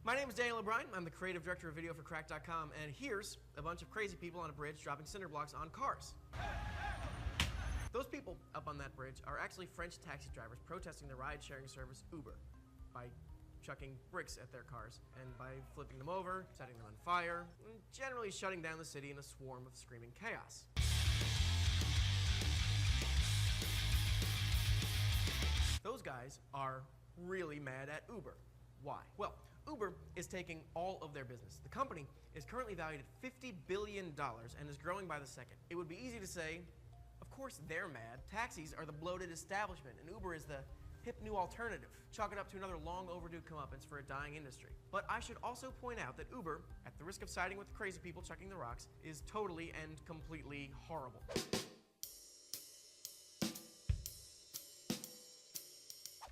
My name is Daniel O'Brien. I'm the creative director of video for Cracked.com, and here's a bunch of crazy people on a bridge dropping cinder blocks on cars. Those people up on that bridge are actually French taxi drivers protesting the ride-sharing service Uber by chucking bricks at their cars and by flipping them over, setting them on fire, and generally shutting down the city in a swarm of screaming chaos. Those guys are really mad at Uber. Why? Well, Uber is taking all of their business. The company is currently valued at $50 billion and is growing by the second. It would be easy to say, of course they're mad. Taxis are the bloated establishment, and Uber is the hip new alternative. Chalk it up to another long overdue comeuppance for a dying industry. But I should also point out that Uber, at the risk of siding with the crazy people chucking the rocks, is totally and completely horrible.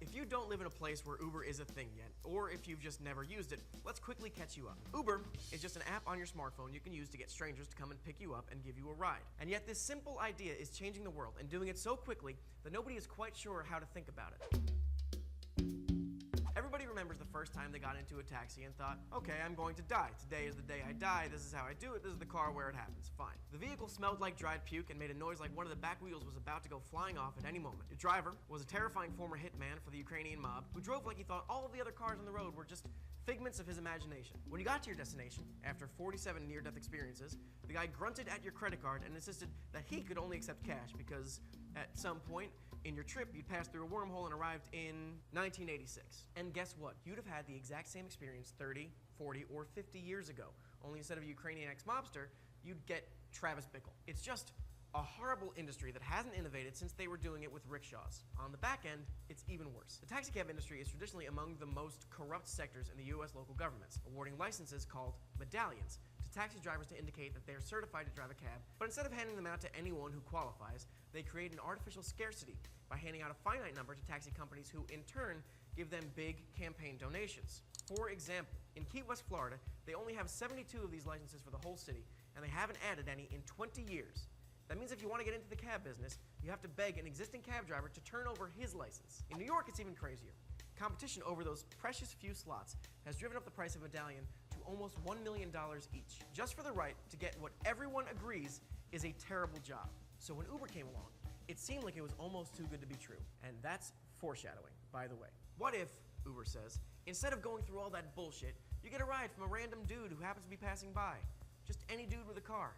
If you don't live in a place where Uber is a thing yet, or if you've just never used it, let's quickly catch you up. Uber is just an app on your smartphone you can use to get strangers to come and pick you up and give you a ride. And yet this simple idea is changing the world and doing it so quickly that nobody is quite sure how to think about it. Everybody remembers the first time they got into a taxi and thought, okay, I'm going to die. Today is the day I die. This is how I do it. This is the car where it happens. Fine. The vehicle smelled like dried puke and made a noise like one of the back wheels was about to go flying off at any moment. The driver was a terrifying former hitman for the Ukrainian mob who drove like he thought all of the other cars on the road were just figments of his imagination. When you got to your destination, after 47 near-death experiences, the guy grunted at your credit card and insisted that he could only accept cash because at some point in your trip, you'd passed through a wormhole and arrived in 1986. And guess what? You'd have had the exact same experience 30, 40, or 50 years ago. Only instead of a Ukrainian ex-mobster, you'd get Travis Bickle. It's just a horrible industry that hasn't innovated since they were doing it with rickshaws. On the back end, it's even worse. The taxicab industry is traditionally among the most corrupt sectors in the US local governments, awarding licenses called medallions to taxi drivers to indicate that they are certified to drive a cab, but instead of handing them out to anyone who qualifies, they create an artificial scarcity by handing out a finite number to taxi companies who, in turn, give them big campaign donations. For example, in Key West, Florida, they only have 72 of these licenses for the whole city, and they haven't added any in 20 years. That means if you want to get into the cab business, you have to beg an existing cab driver to turn over his license. In New York, it's even crazier. Competition over those precious few slots has driven up the price of a medallion to almost $1 million each, just for the right to get what everyone agrees is a terrible job. So when Uber came along, it seemed like it was almost too good to be true. And that's foreshadowing, by the way. What if, Uber says, instead of going through all that bullshit, you get a ride from a random dude who happens to be passing by? Just any dude with a car.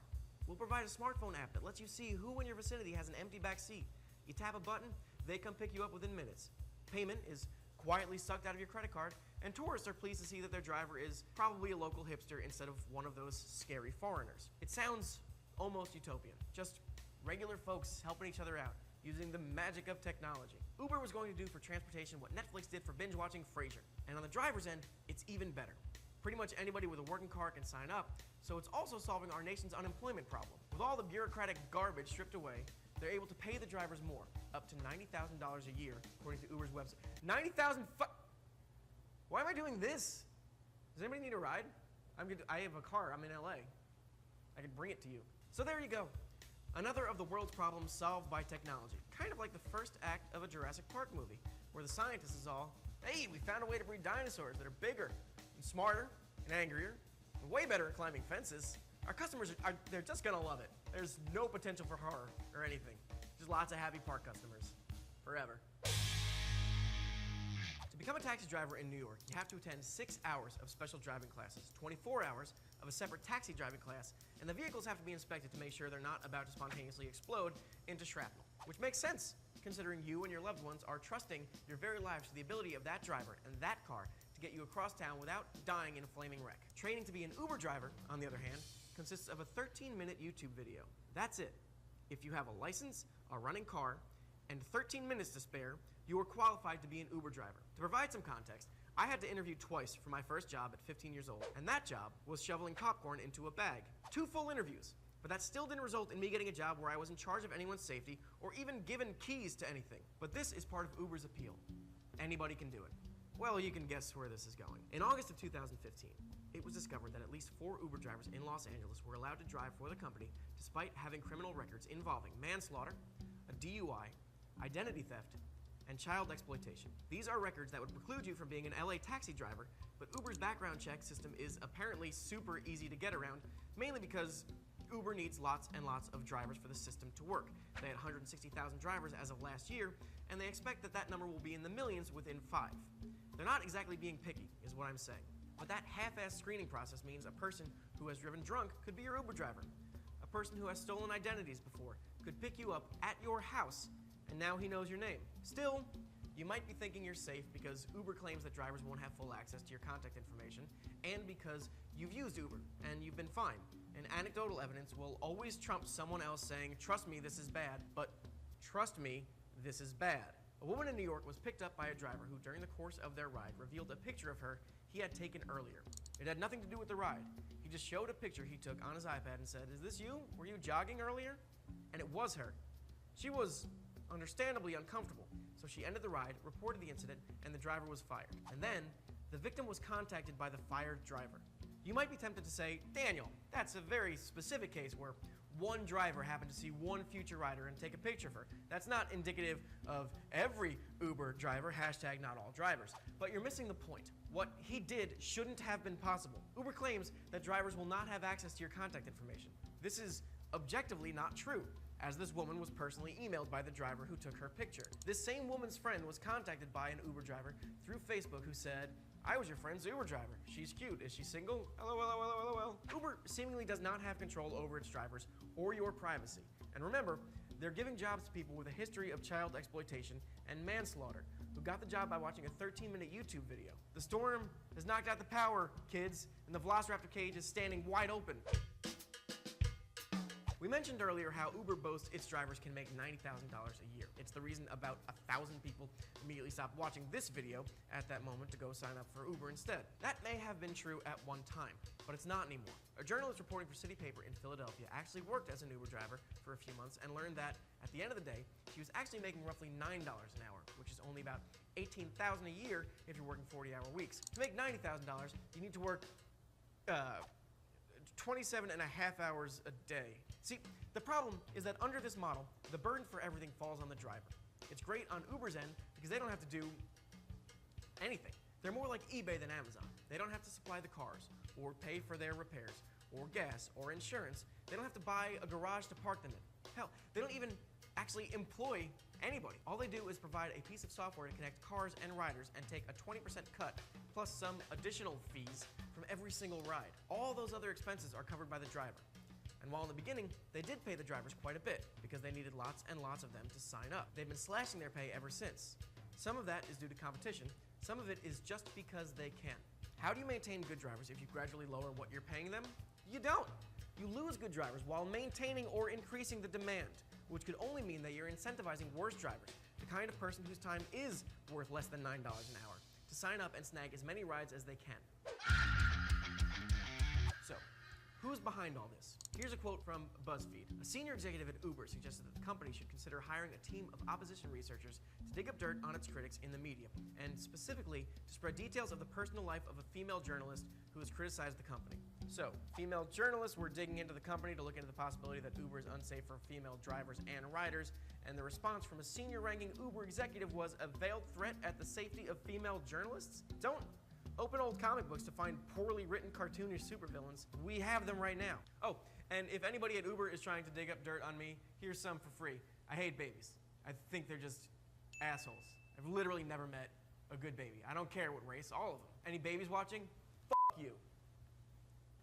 We'll provide a smartphone app that lets you see who in your vicinity has an empty back seat. You tap a button, they come pick you up within minutes. Payment is quietly sucked out of your credit card, and tourists are pleased to see that their driver is probably a local hipster instead of one of those scary foreigners. It sounds almost utopian. Just regular folks helping each other out, using the magic of technology. Uber was going to do for transportation what Netflix did for binge-watching Frasier. And on the driver's end, it's even better. Pretty much anybody with a working car can sign up, so it's also solving our nation's unemployment problem. With all the bureaucratic garbage stripped away, they're able to pay the drivers more, up to $90,000 a year, according to Uber's website. $90,000 Why am I doing this? Does anybody need a ride? I have a car, I'm in LA. I could bring it to you. So there you go. Another of the world's problems solved by technology. Kind of like the first act of a Jurassic Park movie, where the scientist is all, hey, we found a way to breed dinosaurs that are bigger, and smarter, and angrier, and way better at climbing fences. Our customers they're just gonna love it. There's no potential for horror or anything. Just lots of happy park customers. Forever. To become a taxi driver in New York, you have to attend 6 hours of special driving classes, 24 hours of a separate taxi driving class, and the vehicles have to be inspected to make sure they're not about to spontaneously explode into shrapnel. Which makes sense, considering you and your loved ones are trusting your very lives to the ability of that driver and that car to get you across town without dying in a flaming wreck. Training to be an Uber driver, on the other hand, consists of a 13-minute YouTube video. That's it. If you have a license, a running car, and 13 minutes to spare, you are qualified to be an Uber driver. To provide some context, I had to interview twice for my first job at 15 years old, and that job was shoveling popcorn into a bag. 2 full interviews, but that still didn't result in me getting a job where I was in charge of anyone's safety or even given keys to anything. But this is part of Uber's appeal. Anybody can do it. Well, you can guess where this is going. In August of 2015, it was discovered that at least 4 Uber drivers in Los Angeles were allowed to drive for the company despite having criminal records involving manslaughter, a DUI, identity theft, and child exploitation. These are records that would preclude you from being an LA taxi driver, but Uber's background check system is apparently super easy to get around, mainly because Uber needs lots and lots of drivers for the system to work. They had 160,000 drivers as of last year, and they expect that that number will be in the millions within 5. They're not exactly being picky, is what I'm saying. But that half-assed screening process means a person who has driven drunk could be your Uber driver. A person who has stolen identities before could pick you up at your house, and now he knows your name. Still, you might be thinking you're safe because Uber claims that drivers won't have full access to your contact information, and because you've used Uber and you've been fine. And anecdotal evidence will always trump someone else saying, "Trust me, this is bad," but trust me, this is bad. A woman in New York was picked up by a driver who, during the course of their ride, revealed a picture of her he had taken earlier. It had nothing to do with the ride. He just showed a picture he took on his iPad and said, "Is this you? Were you jogging earlier?" And it was her. She was understandably uncomfortable, so she ended the ride, reported the incident, and the driver was fired. And then, the victim was contacted by the fired driver. You might be tempted to say, "Daniel, that's a very specific case where one driver happened to see one future rider and take a picture of her. That's not indicative of every Uber driver, hashtag not all drivers." But you're missing the point. What he did shouldn't have been possible. Uber claims that drivers will not have access to your contact information. This is objectively not true, as this woman was personally emailed by the driver who took her picture. This same woman's friend was contacted by an Uber driver through Facebook who said, "I was your friend's Uber driver. She's cute. Is she single? LOL. Uber seemingly does not have control over its drivers or your privacy. And remember, they're giving jobs to people with a history of child exploitation and manslaughter who got the job by watching a 13-minute YouTube video. The storm has knocked out the power, kids, and the Velociraptor cage is standing wide open. We mentioned earlier how Uber boasts its drivers can make $90,000 a year. It's the reason about 1,000 people immediately stopped watching this video at that moment to go sign up for Uber instead. That may have been true at one time, but it's not anymore. A journalist reporting for City Paper in Philadelphia actually worked as an Uber driver for a few months and learned that, at the end of the day, she was actually making roughly $9 an hour, which is only about $18,000 a year if you're working 40-hour weeks. To make $90,000, you need to work 27 and a half hours a day. See, the problem is that under this model, the burden for everything falls on the driver. It's great on Uber's end because they don't have to do anything. They're more like eBay than Amazon. They don't have to supply the cars, or pay for their repairs, or gas, or insurance. They don't have to buy a garage to park them in. Hell, they don't even actually employ anybody. All they do is provide a piece of software to connect cars and riders and take a 20% cut, plus some additional fees from every single ride. All those other expenses are covered by the driver. And while in the beginning, they did pay the drivers quite a bit because they needed lots and lots of them to sign up. They've been slashing their pay ever since. Some of that is due to competition, some of it is just because they can. How do you maintain good drivers if you gradually lower what you're paying them? You don't. You lose good drivers while maintaining or increasing the demand, which could only mean that you're incentivizing worse drivers, the kind of person whose time is worth less than $9 an hour, to sign up and snag as many rides as they can. So, who's behind all this? Here's a quote from BuzzFeed. A senior executive at Uber suggested that the company should consider hiring a team of opposition researchers to dig up dirt on its critics in the media, and specifically to spread details of the personal life of a female journalist who has criticized the company. So, female journalists were digging into the company to look into the possibility that Uber is unsafe for female drivers and riders, and the response from a senior-ranking Uber executive was a veiled threat at the safety of female journalists? Don't open old comic books to find poorly written cartoonish supervillains. We have them right now. Oh, and if anybody at Uber is trying to dig up dirt on me, here's some for free. I hate babies. I think they're just assholes. I've literally never met a good baby. I don't care what race, all of them. Any babies watching? F you.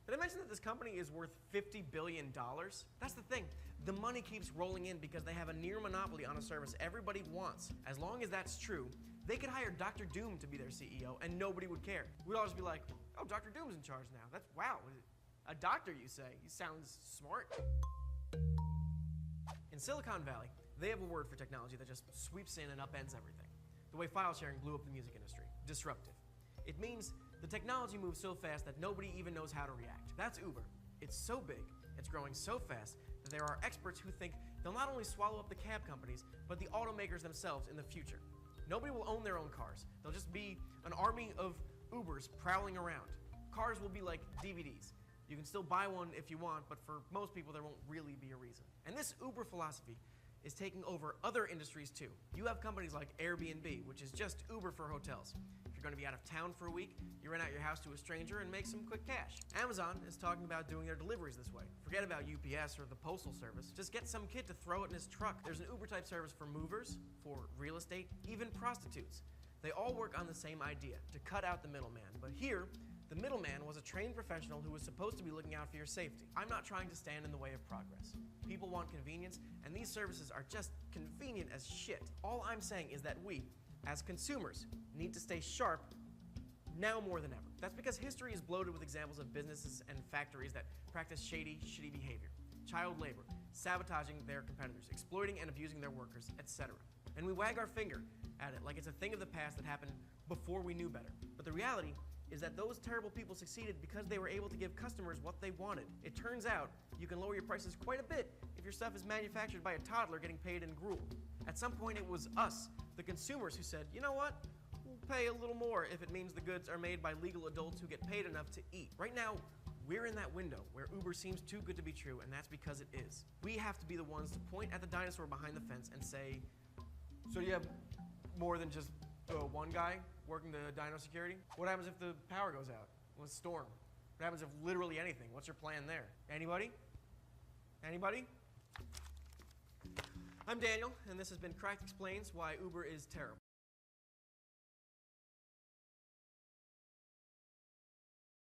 Did I mention that this company is worth $50 billion? That's the thing. The money keeps rolling in because they have a near monopoly on a service everybody wants. As long as that's true, they could hire Dr. Doom to be their CEO and nobody would care. We'd all just be like, "Oh, Dr. Doom's in charge now. That's, wow. A doctor, you say? He sounds smart." In Silicon Valley, they have a word for technology that just sweeps in and upends everything. The way file sharing blew up the music industry. Disruptive. It means the technology moves so fast that nobody even knows how to react. That's Uber. It's so big, it's growing so fast, that there are experts who think they'll not only swallow up the cab companies, but the automakers themselves in the future. Nobody will own their own cars. They'll just be an army of Ubers prowling around. Cars will be like DVDs. You can still buy one if you want, but for most people there won't really be a reason. And this Uber philosophy is taking over other industries too. You have companies like Airbnb, which is just Uber for hotels. If you're going to be out of town for a week, you rent out your house to a stranger and make some quick cash. Amazon is talking about doing their deliveries this way. Forget about UPS or the Postal Service. Just get some kid to throw it in his truck. There's an Uber-type service for movers, for real estate, even prostitutes. They all work on the same idea, to cut out the middleman. But here, the middleman was a trained professional who was supposed to be looking out for your safety. I'm not trying to stand in the way of progress. People want convenience, and these services are just convenient as shit. All I'm saying is that we, as consumers, need to stay sharp now more than ever. That's because history is bloated with examples of businesses and factories that practice shitty behavior, child labor, sabotaging their competitors, exploiting and abusing their workers, etc. And we wag our finger at it like it's a thing of the past that happened before we knew better. But the reality is that those terrible people succeeded because they were able to give customers what they wanted. It turns out you can lower your prices quite a bit if your stuff is manufactured by a toddler getting paid in gruel. At some point it was us, the consumers, who said, you know what? We'll pay a little more if it means the goods are made by legal adults who get paid enough to eat. Right now, we're in that window where Uber seems too good to be true, and that's because it is. We have to be the ones to point at the dinosaur behind the fence and say, so you have more than just one guy working the dyno security? What happens if the power goes out? With a storm? What happens if literally anything? What's your plan there? Anybody? Anybody? I'm Daniel, and this has been Cracked Explains Why Uber is Terrible.